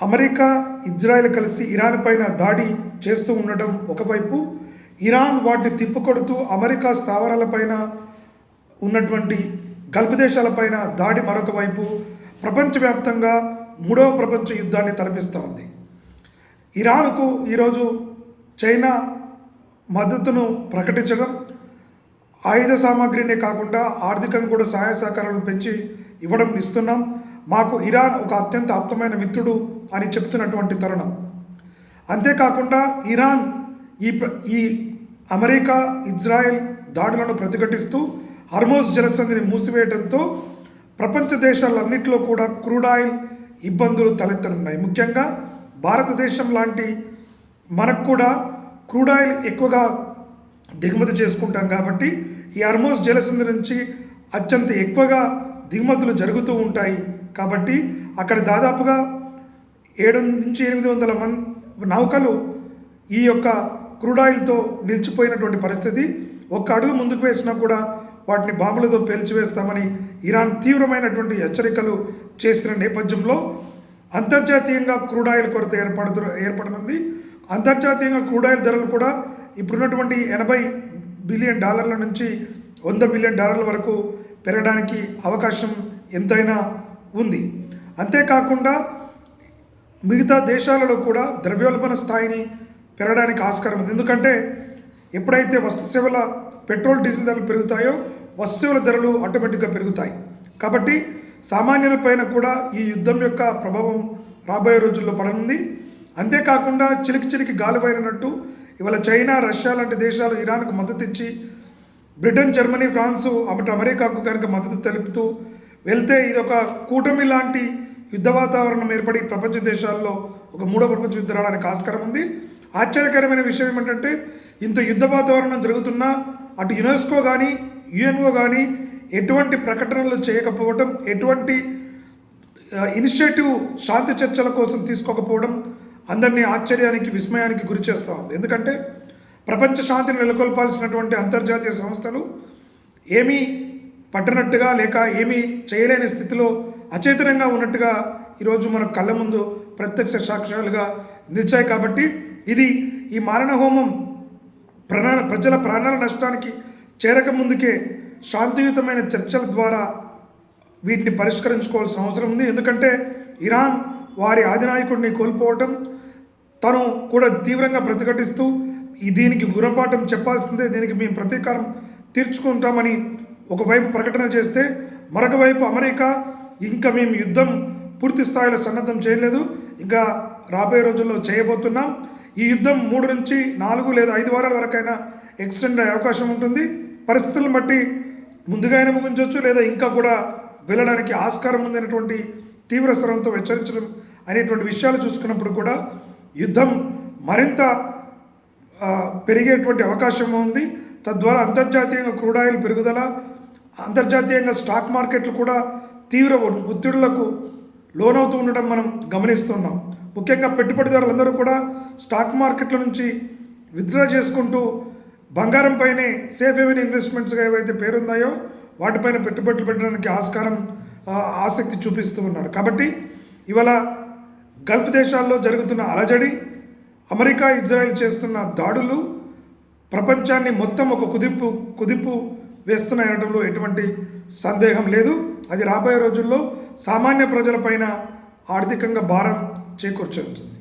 America, Israel కలిసి Iran పైన దాడి చేస్తూ ఉండటం ఒకవైపు, ఇరాన్ వాటిని తిప్పుకొడుతూ అమెరికా స్థావరాలపైన ఉన్నటువంటి గల్ఫ్ దేశాలపైన దాడి మరొక వైపు ప్రపంచవ్యాప్తంగా మూడవ ప్రపంచ యుద్ధాన్ని తలపిస్తూ ఉంది. ఇరాన్కు ఈరోజు చైనా మద్దతును ప్రకటించడం, ఆయుధ సామాగ్రినే కాకుండా ఆర్థికంగా కూడా సహాయ సహకారాలను పెంచి ఇస్తున్నాం, మాకు ఇరాన్ ఒక అత్యంత ఆప్తమైన మిత్రుడు అని చెప్తున్నటువంటి తరుణం. అంతేకాకుండా ఇరాన్ ఈ అమెరికా, ఇజ్రాయెల్ దాడులను ప్రతిఘటిస్తూ హార్మోజ్ జలసంధిని మూసివేయడంతో ప్రపంచ దేశాలన్నింటిలో కూడా క్రూడ్ ఆయిల్ ఇబ్బందులు తలెత్తనున్నాయి. ముఖ్యంగా భారతదేశం లాంటి మనకు కూడా క్రూడ్ ఆయిల్ ఎక్కువగా దిగుమతి చేసుకుంటాం కాబట్టి ఈ హార్మోజ్ జలసంధి నుంచి అత్యంత ఎక్కువగా దిగుమతులు జరుగుతూ ఉంటాయి. కాబట్టి అక్కడ దాదాపుగా 700 నుంచి 800 నౌకలు ఈ యొక్క క్రూడ్ ఆయిల్తో నిలిచిపోయినటువంటి పరిస్థితి. ఒక్క అడుగు ముందుకు వేసినా కూడా వాటిని బాంబులతో పేల్చివేస్తామని ఇరాన్ తీవ్రమైనటువంటి హెచ్చరికలు చేసిన నేపథ్యంలో అంతర్జాతీయంగా క్రూడ్ ఆయిల్ కొరత ఏర్పడనుంది. అంతర్జాతీయంగా క్రూడ్ ఆయిల్ ధరలు కూడా ఇప్పుడున్నటువంటి $80 బిలియన్ నుంచి $100 బిలియన్ వరకు పెరగడానికి అవకాశం ఎంతైనా ఉంది. అంతేకాకుండా మిగతా దేశాలలో కూడా ద్రవ్యోల్బణ స్థాయిని పెరగడానికి ఆస్కారం ఉంది. ఎందుకంటే ఎప్పుడైతే వస్తుసేవల పెట్రోల్, డీజిల్ ధరలు పెరుగుతాయో వస్తువుల ధరలు ఆటోమేటిక్గా పెరుగుతాయి. కాబట్టి సామాన్యులపైన కూడా ఈ యుద్ధం యొక్క ప్రభావం రాబోయే రోజుల్లో పడనుంది. అంతేకాకుండా చిలికి గాలిపోయినట్టు ఇవాళ చైనా, రష్యా లాంటి దేశాలు ఇరాన్కు మద్దతు ఇచ్చి, బ్రిటన్, జర్మనీ, ఫ్రాన్సు అటు అమెరికాకు కనుక మద్దతు తెలుపుతూ వెళ్తే ఇదొక కూటమి లాంటి యుద్ధ వాతావరణం ఏర్పడి ప్రపంచ దేశాల్లో ఒక మూడో ప్రపంచ యుద్ధం రావడానికి ఆస్కారం ఉంది. ఆశ్చర్యకరమైన విషయం ఏమిటంటే ఇంత యుద్ధ వాతావరణం జరుగుతున్నా అటు యునెస్కో కానీ యుఎన్ఓ కానీ ఎటువంటి ప్రకటనలు చేయకపోవడం, ఎటువంటి ఇనిషియేటివ్ శాంతి చర్చల కోసం తీసుకోకపోవడం అందరినీ ఆశ్చర్యానికి, విస్మయానికి గురి చేస్తూ ఉంది. ఎందుకంటే ప్రపంచ శాంతిని నెలకొల్పాల్సినటువంటి అంతర్జాతీయ సంస్థలు ఏమీ పట్టనట్టుగా లేక ఏమీ చేయలేని స్థితిలో అచేతనంగా ఉన్నట్టుగా ఈరోజు మన కళ్ళ ముందు ప్రత్యక్ష సాక్ష్యాలుగా నిలిచాయి. కాబట్టి ఇది ఈ మారణ హోమం ప్రజల ప్రాణాల నష్టానికి చేరక ముందుకే శాంతియుతమైన చర్చల ద్వారా వీటిని పరిష్కరించుకోవాల్సిన అవసరం ఉంది. ఎందుకంటే ఇరాన్ వారి అధినాయకుడిని కోల్పోవటం, తను కూడా తీవ్రంగా ప్రతిఘటిస్తూ దీనికి గుణపాఠం చెప్పాల్సిందే, దీనికి మేము ప్రతీకారం తీర్చుకుంటామని ఒకవైపు ప్రకటన చేస్తే, మరొక వైపు అమెరికా ఇంకా మేము యుద్ధం పూర్తి స్థాయిలో సన్నద్ధం చేయలేదు, ఇంకా రాబోయే రోజుల్లో చేయబోతున్నాం, ఈ యుద్ధం 3 నుంచి 4 లేదా 5 వారాల వరకైనా ఎక్స్టెండ్ అయ్యే అవకాశం ఉంటుంది, పరిస్థితులను బట్టి ముందుగానే ముగించవచ్చు లేదా ఇంకా కూడా వెళ్ళడానికి ఆస్కారం ఉందనేటువంటి తీవ్ర స్వరంతో హెచ్చరించడం అనేటువంటి విషయాలు చూసుకున్నప్పుడు కూడా యుద్ధం మరింత పెరిగేటువంటి అవకాశం ఉంది. తద్వారా అంతర్జాతీయంగా క్రూడ్ ఆయిల్ పెరుగుదల, అంతర్జాతీయంగా స్టాక్ మార్కెట్లు కూడా తీవ్ర ఒత్తిడులకు లోనవుతూ ఉండడం మనం గమనిస్తున్నాం. ముఖ్యంగా పెట్టుబడిదారులందరూ కూడా స్టాక్ మార్కెట్ల నుంచి విత్డ్రా చేసుకుంటూ బంగారంపైనే సేఫ్ హెవెన్ ఇన్వెస్ట్మెంట్స్గా ఏవైతే పేరుందాయో వాటిపైన పెట్టుబడులు పెట్టడానికి ఆసక్తి చూపిస్తూ ఉన్నారు. కాబట్టి ఇవాళ గల్ఫ్ దేశాల్లో జరుగుతున్న అలజడి, అమెరికా, ఇజ్రాయెల్ చేస్తున్న దాడులు ప్రపంచాన్ని మొత్తం ఒక కుదింపు వేస్తున్నాయనడంలో ఎటువంటి సందేహం లేదు. అది రాబోయే రోజుల్లో సామాన్య ప్రజలపైన ఆర్థికంగా భారం చేకూర్చుంటుంది.